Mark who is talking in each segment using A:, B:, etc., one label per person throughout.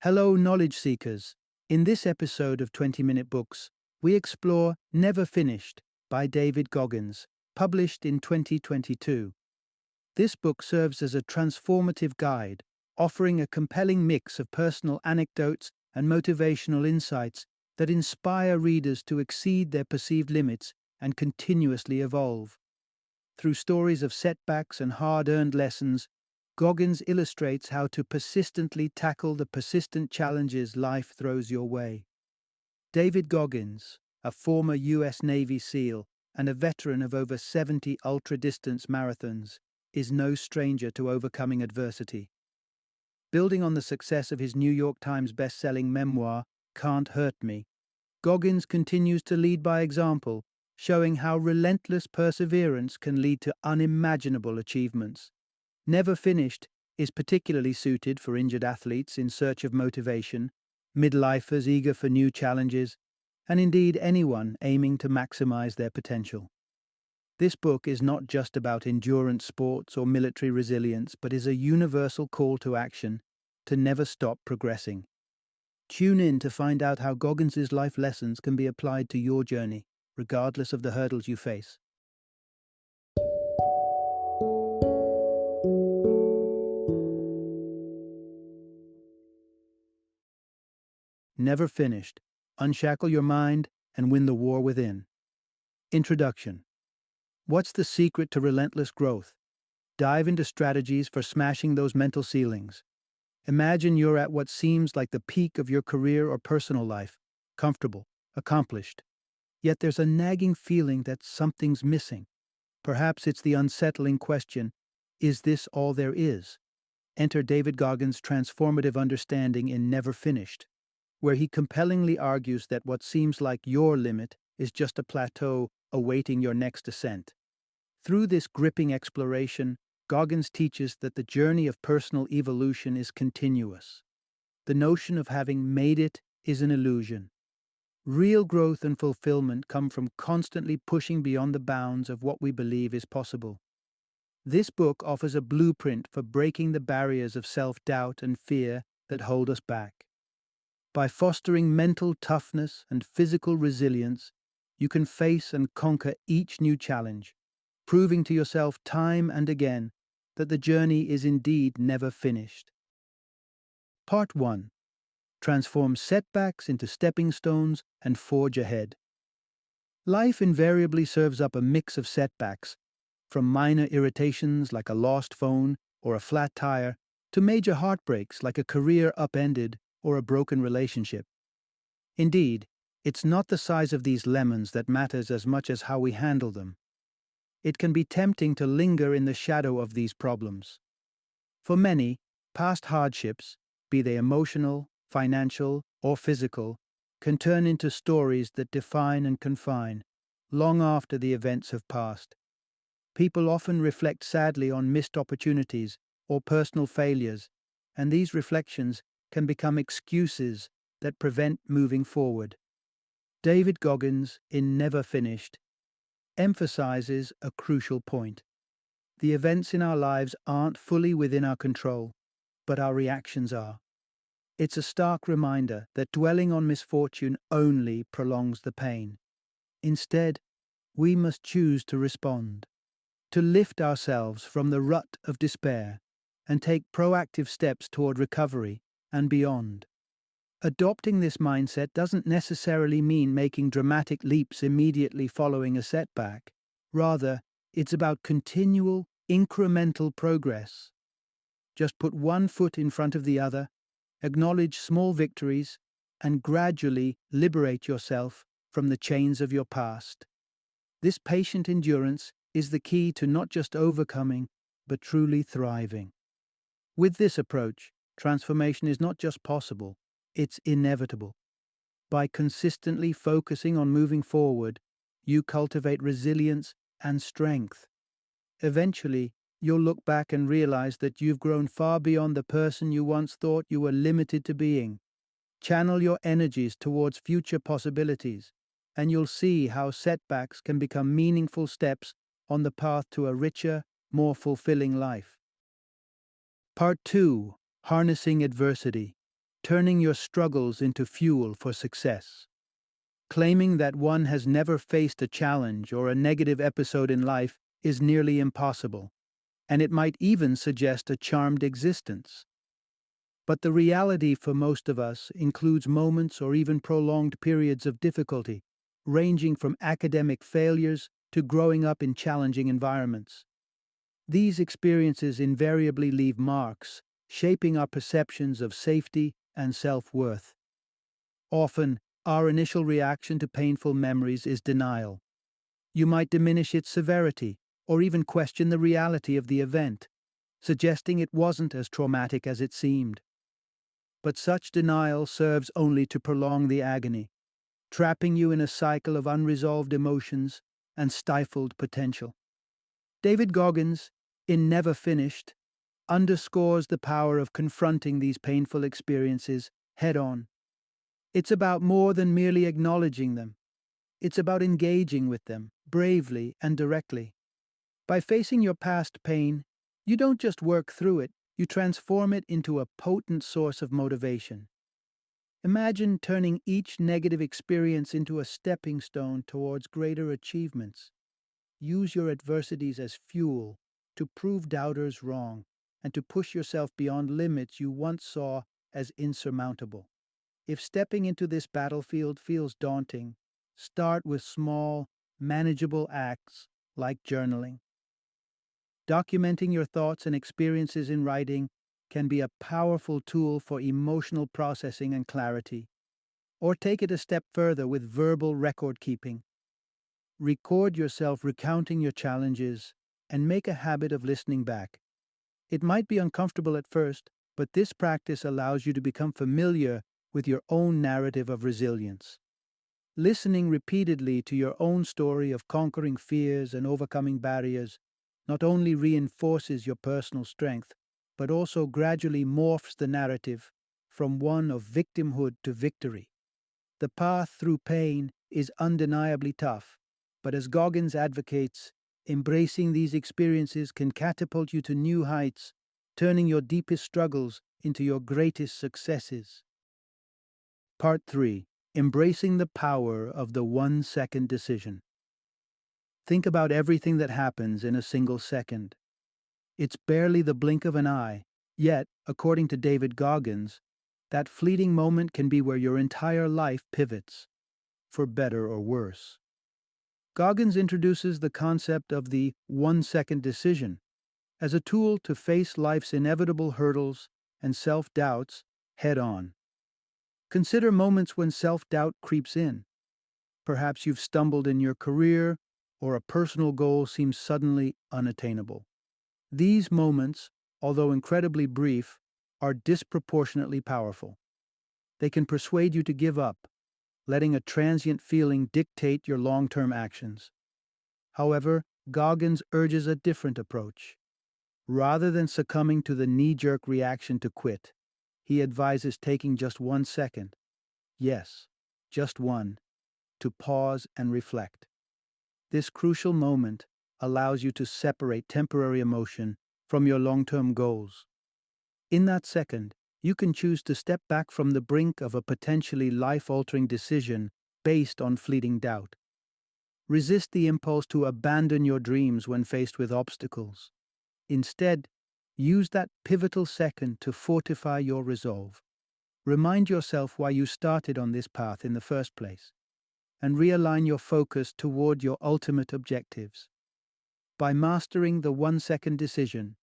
A: Hello, knowledge seekers. In this episode of 20-Minute Books, we explore Never Finished by David Goggins, published in 2022. This book serves as a transformative guide, offering a compelling mix of personal anecdotes and motivational insights that inspire readers to exceed their perceived limits and continuously evolve. Through stories of setbacks and hard-earned lessons, Goggins illustrates how to persistently tackle the persistent challenges life throws your way. David Goggins, a former U.S. Navy SEAL and a veteran of over 70 ultra-distance marathons, is no stranger to overcoming adversity. Building on the success of his New York Times best-selling memoir, Can't Hurt Me, Goggins continues to lead by example, showing how relentless perseverance can lead to unimaginable achievements. Never Finished is particularly suited for injured athletes in search of motivation, midlifers eager for new challenges, and indeed anyone aiming to maximize their potential. This book is not just about endurance sports or military resilience, but is a universal call to action to never stop progressing. Tune in to find out how Goggins' life lessons can be applied to your journey, regardless of the hurdles you face. Never Finished. Unshackle your mind and win the war within. Introduction. What's the secret to relentless growth? Dive into strategies for smashing those mental ceilings. Imagine you're at what seems like the peak of your career or personal life, comfortable, accomplished. Yet there's a nagging feeling that something's missing. Perhaps it's the unsettling question, is this all there is? Enter David Goggins' transformative understanding in Never Finished, where he compellingly argues that what seems like your limit is just a plateau awaiting your next ascent. Through this gripping exploration, Goggins teaches that the journey of personal evolution is continuous. The notion of having made it is an illusion. Real growth and fulfillment come from constantly pushing beyond the bounds of what we believe is possible. This book offers a blueprint for breaking the barriers of self-doubt and fear that hold us back. By fostering mental toughness and physical resilience, you can face and conquer each new challenge, proving to yourself time and again that the journey is indeed never finished. Part 1. Transform setbacks into stepping stones and forge ahead. Life invariably serves up a mix of setbacks, from minor irritations like a lost phone or a flat tire, to major heartbreaks like a career upended or a broken relationship. Indeed, it's not the size of these lemons that matters as much as how we handle them. It can be tempting to linger in the shadow of these problems. For many, past hardships, be they emotional, financial, or physical, can turn into stories that define and confine, long after the events have passed. People often reflect sadly on missed opportunities or personal failures, and these reflections can become excuses that prevent moving forward. David Goggins, in Never Finished, emphasizes a crucial point. The events in our lives aren't fully within our control, but our reactions are. It's a stark reminder that dwelling on misfortune only prolongs the pain. Instead, we must choose to respond, to lift ourselves from the rut of despair, and take proactive steps toward recovery and beyond. Adopting this mindset doesn't necessarily mean making dramatic leaps immediately following a setback. Rather, it's about continual, incremental progress. Just put one foot in front of the other, acknowledge small victories, and gradually liberate yourself from the chains of your past. This patient endurance is the key to not just overcoming, but truly thriving. With this approach, transformation is not just possible, it's inevitable. By consistently focusing on moving forward, you cultivate resilience and strength. Eventually, you'll look back and realize that you've grown far beyond the person you once thought you were limited to being. Channel your energies towards future possibilities, and you'll see how setbacks can become meaningful steps on the path to a richer, more fulfilling life. Part 2. Harnessing Adversity. turning your struggles into fuel for success. Claiming that one has never faced a challenge or a negative episode in life is nearly impossible, and it might even suggest a charmed existence. But the reality for most of us includes moments or even prolonged periods of difficulty, ranging from academic failures to growing up in challenging environments. These experiences invariably leave marks, shaping our perceptions of safety and self-worth. Often, our initial reaction to painful memories is denial. You might diminish its severity or even question the reality of the event, suggesting it wasn't as traumatic as it seemed. But such denial serves only to prolong the agony, trapping you in a cycle of unresolved emotions and stifled potential. David Goggins, in Never Finished, underscores the power of confronting these painful experiences head on. It's about more than merely acknowledging them. It's about engaging with them, bravely and directly. By facing your past pain, you don't just work through it, you transform it into a potent source of motivation. Imagine turning each negative experience into a stepping stone towards greater achievements. Use your adversities as fuel to prove doubters wrong and to push yourself beyond limits you once saw as insurmountable. If stepping into this battlefield feels daunting, start with small, manageable acts like journaling. Documenting your thoughts and experiences in writing can be a powerful tool for emotional processing and clarity. Or take it a step further with verbal record keeping. Record yourself recounting your challenges and make a habit of listening back. It might be uncomfortable at first, but this practice allows you to become familiar with your own narrative of resilience. Listening repeatedly to your own story of conquering fears and overcoming barriers not only reinforces your personal strength, but also gradually morphs the narrative from one of victimhood to victory. The path through pain is undeniably tough, but as Goggins advocates, embracing these experiences can catapult you to new heights, turning your deepest struggles into your greatest successes. Part 3. Embracing the power of the 1-second decision. Think about everything that happens in a single second. It's barely the blink of an eye, yet, according to David Goggins, that fleeting moment can be where your entire life pivots, for better or worse. Goggins introduces the concept of the 1-second decision as a tool to face life's inevitable hurdles and self-doubts head on. Consider moments when self-doubt creeps in. Perhaps you've stumbled in your career, or a personal goal seems suddenly unattainable. These moments, although incredibly brief, are disproportionately powerful. They can persuade you to give up, letting a transient feeling dictate your long-term actions. However, Goggins urges a different approach. Rather than succumbing to the knee-jerk reaction to quit, he advises taking just 1 second, yes, just one, to pause and reflect. This crucial moment allows you to separate temporary emotion from your long-term goals. In that second, you can choose to step back from the brink of a potentially life-altering decision based on fleeting doubt. Resist the impulse to abandon your dreams when faced with obstacles. Instead, use that pivotal second to fortify your resolve. Remind yourself why you started on this path in the first place, and realign your focus toward your ultimate objectives. By mastering the 1-second decision,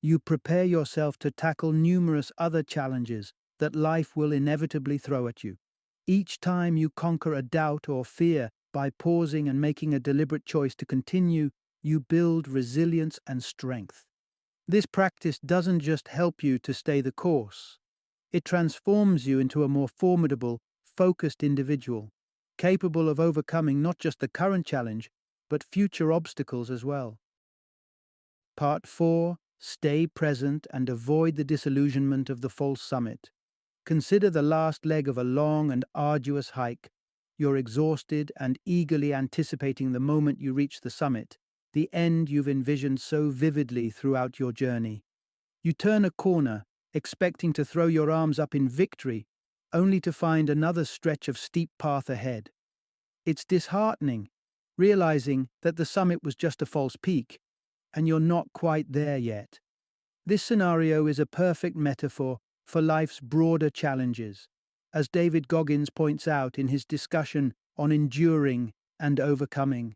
A: you prepare yourself to tackle numerous other challenges that life will inevitably throw at you. Each time you conquer a doubt or fear by pausing and making a deliberate choice to continue, you build resilience and strength. This practice doesn't just help you to stay the course. It transforms you into a more formidable, focused individual, capable of overcoming not just the current challenge, but future obstacles as well. Part 4. Stay present and avoid the disillusionment of the false summit. Consider the last leg of a long and arduous hike. You're exhausted and eagerly anticipating the moment you reach the summit, the end you've envisioned so vividly throughout your journey. You turn a corner, expecting to throw your arms up in victory, only to find another stretch of steep path ahead. It's disheartening, realizing that the summit was just a false peak, and you're not quite there yet. This scenario is a perfect metaphor for life's broader challenges, as David Goggins points out in his discussion on enduring and overcoming.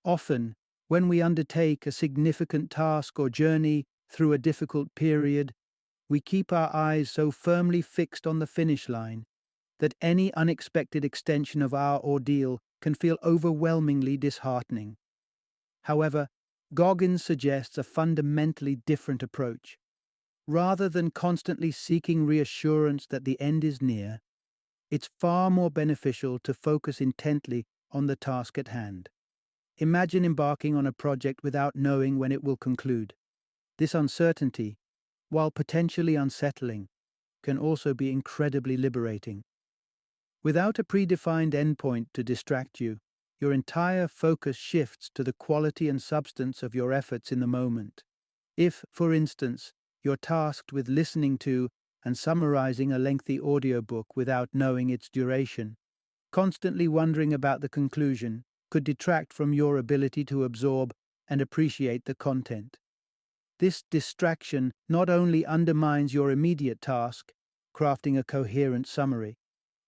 A: Often, when we undertake a significant task or journey through a difficult period, we keep our eyes so firmly fixed on the finish line that any unexpected extension of our ordeal can feel overwhelmingly disheartening. However, Goggins suggests a fundamentally different approach. Rather than constantly seeking reassurance that the end is near, it's far more beneficial to focus intently on the task at hand. Imagine embarking on a project without knowing when it will conclude. This uncertainty, while potentially unsettling, can also be incredibly liberating. Without a predefined endpoint to distract you, your entire focus shifts to the quality and substance of your efforts in the moment. If, for instance, you're tasked with listening to and summarizing a lengthy audiobook without knowing its duration, constantly wondering about the conclusion could detract from your ability to absorb and appreciate the content. This distraction not only undermines your immediate task, crafting a coherent summary,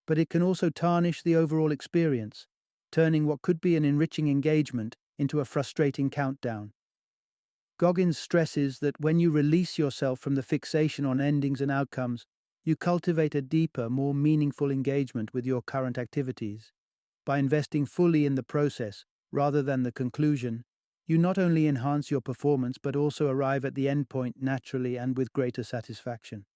A: but it can also tarnish the overall experience, turning what could be an enriching engagement into a frustrating countdown. Goggins stresses that when you release yourself from the fixation on endings and outcomes, you cultivate a deeper, more meaningful engagement with your current activities. By investing fully in the process rather than the conclusion, you not only enhance your performance but also arrive at the endpoint naturally and with greater satisfaction.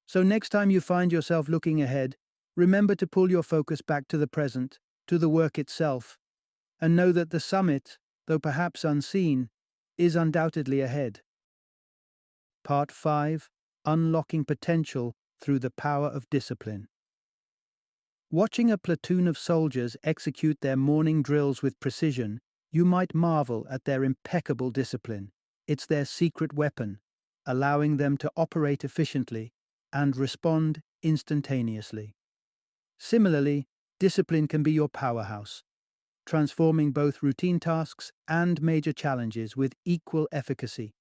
A: So next time you find yourself looking ahead, remember to pull your focus back to the present, to the work itself, and know that the summit, though perhaps unseen, is undoubtedly ahead. Part 5: Unlocking Potential Through the Power of Discipline. Watching a platoon of soldiers execute their morning drills with precision, you might marvel at their impeccable discipline. It's their secret weapon, allowing them to operate efficiently and respond instantaneously. Similarly, discipline can be your powerhouse, transforming both routine tasks and major challenges with equal efficacy.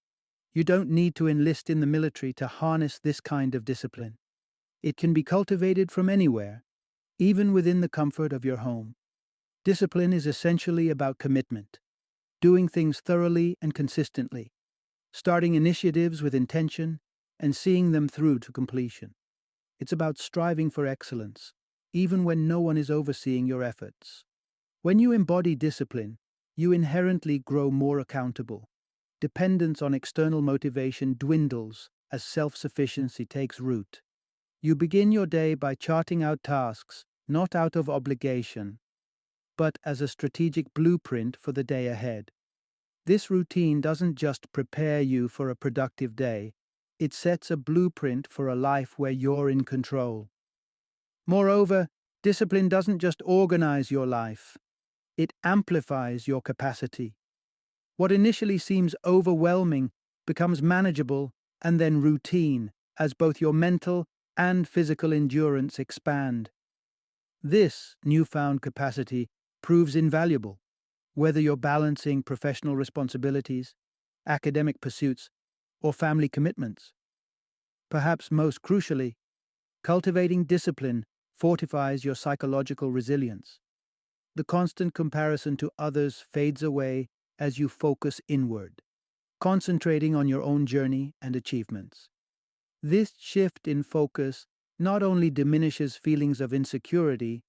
A: You don't need to enlist in the military to harness this kind of discipline. It can be cultivated from anywhere, even within the comfort of your home. Discipline is essentially about commitment, doing things thoroughly and consistently, starting initiatives with intention, and seeing them through to completion. It's about striving for excellence, even when no one is overseeing your efforts. When you embody discipline, you inherently grow more accountable. Dependence on external motivation dwindles as self-sufficiency takes root. You begin your day by charting out tasks, not out of obligation, but as a strategic blueprint for the day ahead. This routine doesn't just prepare you for a productive day, it sets a blueprint for a life where you're in control. Moreover, discipline doesn't just organize your life, it amplifies your capacity. What initially seems overwhelming becomes manageable and then routine as both your mental and physical endurance expand. This newfound capacity proves invaluable, whether you're balancing professional responsibilities, academic pursuits, or family commitments. Perhaps most crucially, cultivating discipline fortifies your psychological resilience. The constant comparison to others fades away as you focus inward, concentrating on your own journey and achievements. This shift in focus not only diminishes feelings of insecurity,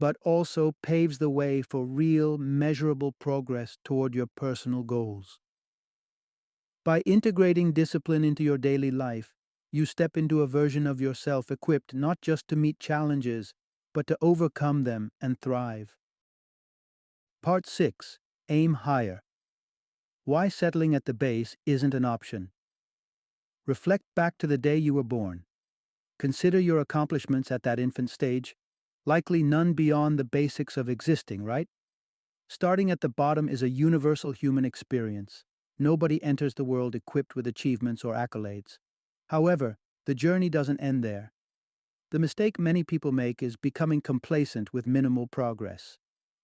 A: but also paves the way for real, measurable progress toward your personal goals. By integrating discipline into your daily life, you step into a version of yourself equipped not just to meet challenges, but to overcome them and thrive. Part 6: Aim Higher. Why settling at the base isn't an option. Reflect back to the day you were born. Consider your accomplishments at that infant stage, likely none beyond the basics of existing, right? Starting at the bottom is a universal human experience. Nobody enters the world equipped with achievements or accolades. However, the journey doesn't end there. The mistake many people make is becoming complacent with minimal progress.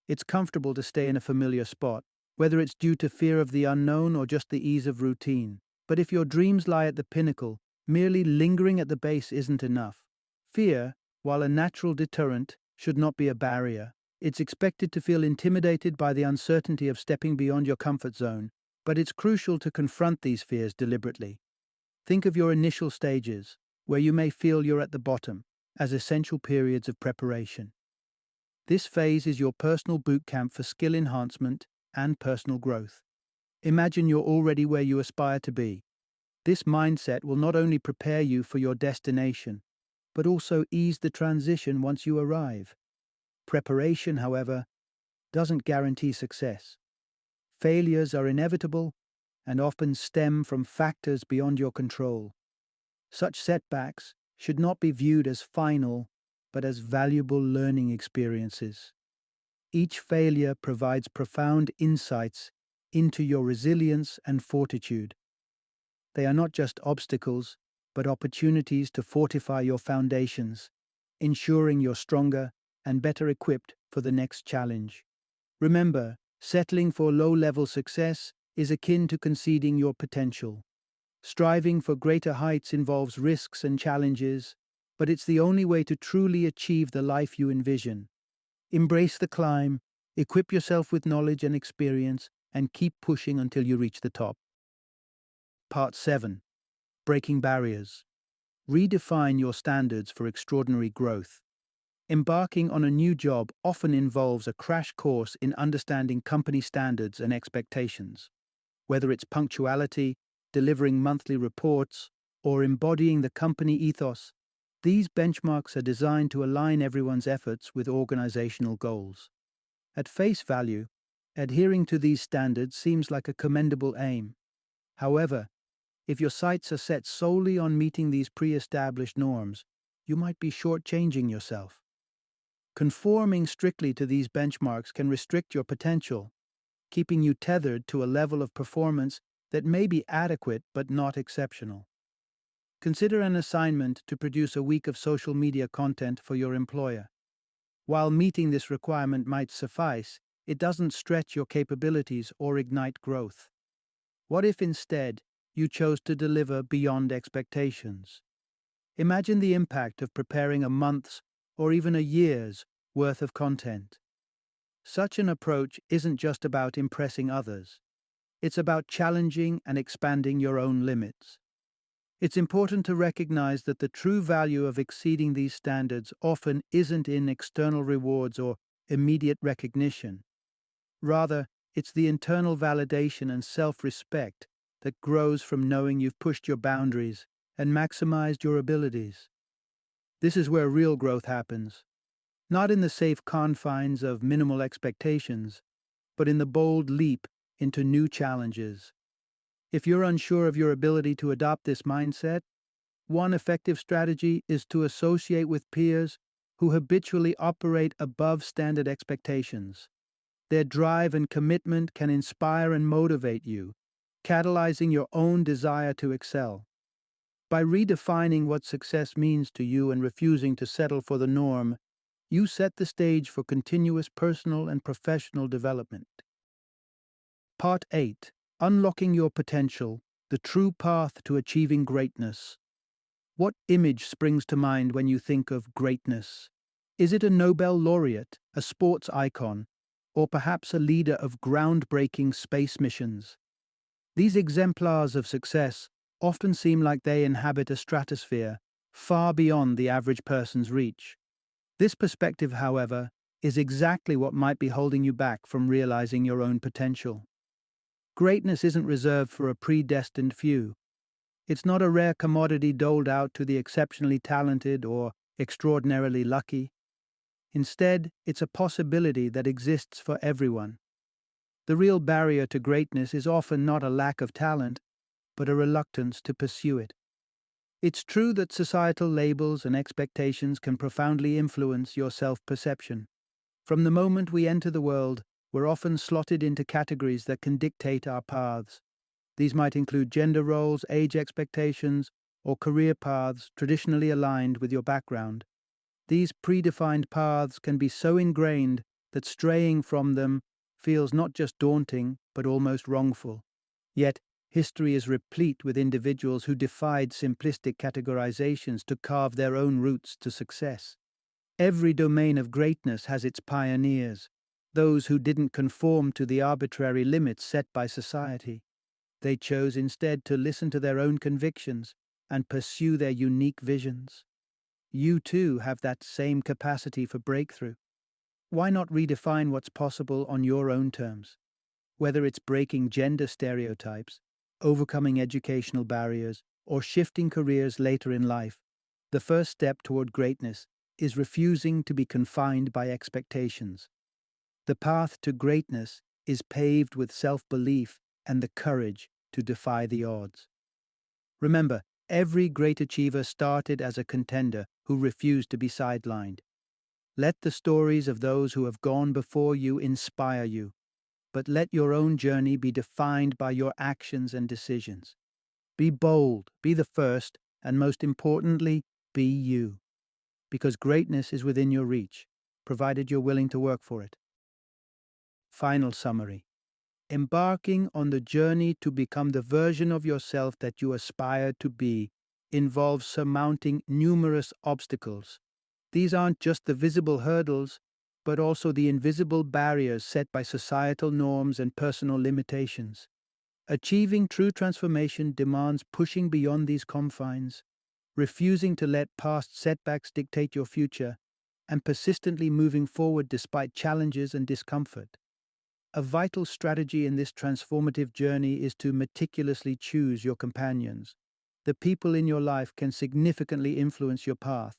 A: It's comfortable to stay in a familiar spot, whether it's due to fear of the unknown or just the ease of routine. But if your dreams lie at the pinnacle, merely lingering at the base isn't enough. Fear, while a natural deterrent, should not be a barrier. It's expected to feel intimidated by the uncertainty of stepping beyond your comfort zone, but it's crucial to confront these fears deliberately. Think of your initial stages, where you may feel you're at the bottom, as essential periods of preparation. This phase is your personal boot camp for skill enhancement and personal growth. Imagine you're already where you aspire to be. This mindset will not only prepare you for your destination, but also ease the transition once you arrive. Preparation, however, doesn't guarantee success. Failures are inevitable and often stem from factors beyond your control. Such setbacks should not be viewed as final, but as valuable learning experiences. Each failure provides profound insights into your resilience and fortitude. They are not just obstacles, but opportunities to fortify your foundations, ensuring you're stronger and better equipped for the next challenge. Remember, settling for low-level success is akin to conceding your potential. Striving for greater heights involves risks and challenges, but it's the only way to truly achieve the life you envision. Embrace the climb, equip yourself with knowledge and experience, and keep pushing until you reach the top. Part 7. Breaking Barriers. Redefine your standards for extraordinary growth. Embarking on a new job often involves a crash course in understanding company standards and expectations. Whether it's punctuality, delivering monthly reports, or embodying the company ethos, these benchmarks are designed to align everyone's efforts with organizational goals. At face value, adhering to these standards seems like a commendable aim. However, if your sights are set solely on meeting these pre-established norms, you might be shortchanging yourself. Conforming strictly to these benchmarks can restrict your potential, keeping you tethered to a level of performance that may be adequate but not exceptional. Consider an assignment to produce a week of social media content for your employer. While meeting this requirement might suffice, it doesn't stretch your capabilities or ignite growth. What if instead you chose to deliver beyond expectations? Imagine the impact of preparing a month's or even a year's worth of content. Such an approach isn't just about impressing others. It's about challenging and expanding your own limits. It's important to recognize that the true value of exceeding these standards often isn't in external rewards or immediate recognition. Rather, it's the internal validation and self-respect that grows from knowing you've pushed your boundaries and maximized your abilities. This is where real growth happens, not in the safe confines of minimal expectations, but in the bold leap into new challenges. If you're unsure of your ability to adopt this mindset, one effective strategy is to associate with peers who habitually operate above standard expectations. Their drive and commitment can inspire and motivate you, catalyzing your own desire to excel. By redefining what success means to you and refusing to settle for the norm, you set the stage for continuous personal and professional development. Part 8. Unlocking your potential, the true path to achieving greatness. What image springs to mind when you think of greatness? Is it a Nobel laureate, a sports icon, or perhaps a leader of groundbreaking space missions? These exemplars of success often seem like they inhabit a stratosphere far beyond the average person's reach. This perspective, however, is exactly what might be holding you back from realizing your own potential. Greatness isn't reserved for a predestined few. It's not a rare commodity doled out to the exceptionally talented or extraordinarily lucky. Instead, it's a possibility that exists for everyone. The real barrier to greatness is often not a lack of talent, but a reluctance to pursue it. It's true that societal labels and expectations can profoundly influence your self-perception. From the moment we enter the world, we're often slotted into categories that can dictate our paths. These might include gender roles, age expectations, or career paths traditionally aligned with your background. These predefined paths can be so ingrained that straying from them feels not just daunting, but almost wrongful. Yet, history is replete with individuals who defied simplistic categorizations to carve their own routes to success. Every domain of greatness has its pioneers, those who didn't conform to the arbitrary limits set by society. They chose instead to listen to their own convictions and pursue their unique visions. You too have that same capacity for breakthrough. Why not redefine what's possible on your own terms? Whether it's breaking gender stereotypes, overcoming educational barriers, or shifting careers later in life, the first step toward greatness is refusing to be confined by expectations. The path to greatness is paved with self-belief and the courage to defy the odds. Remember, every great achiever started as a contender who refused to be sidelined. Let the stories of those who have gone before you inspire you, but let your own journey be defined by your actions and decisions. Be bold, be the first, and most importantly, be you. Because greatness is within your reach, provided you're willing to work for it. Final summary. Embarking on the journey to become the version of yourself that you aspire to be involves surmounting numerous obstacles. These aren't just the visible hurdles, but also the invisible barriers set by societal norms and personal limitations. Achieving true transformation demands pushing beyond these confines, refusing to let past setbacks dictate your future, and persistently moving forward despite challenges and discomfort. A vital strategy in this transformative journey is to meticulously choose your companions. The people in your life can significantly influence your path.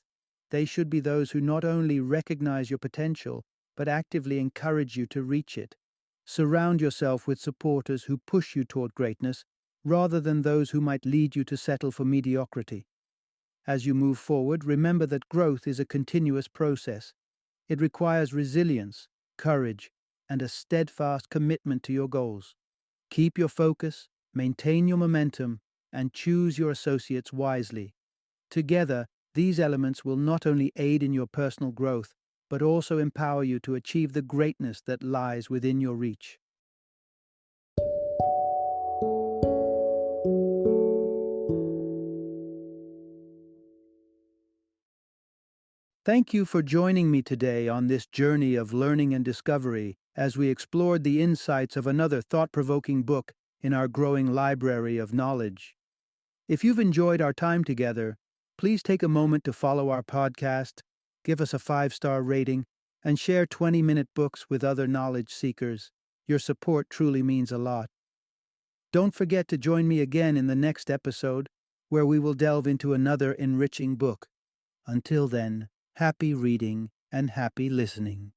A: They should be those who not only recognize your potential, but actively encourage you to reach it. Surround yourself with supporters who push you toward greatness, rather than those who might lead you to settle for mediocrity. As you move forward, remember that growth is a continuous process. It requires resilience, courage, and a steadfast commitment to your goals. Keep your focus, maintain your momentum, and choose your associates wisely. Together, these elements will not only aid in your personal growth, but also empower you to achieve the greatness that lies within your reach. Thank you for joining me today on this journey of learning and discovery as we explored the insights of another thought-provoking book in our growing library of knowledge. If you've enjoyed our time together, please take a moment to follow our podcast, give us a 5-star rating, and share 20-minute books with other knowledge seekers. Your support truly means a lot. Don't forget to join me again in the next episode, where we will delve into another enriching book. Until then, happy reading and happy listening.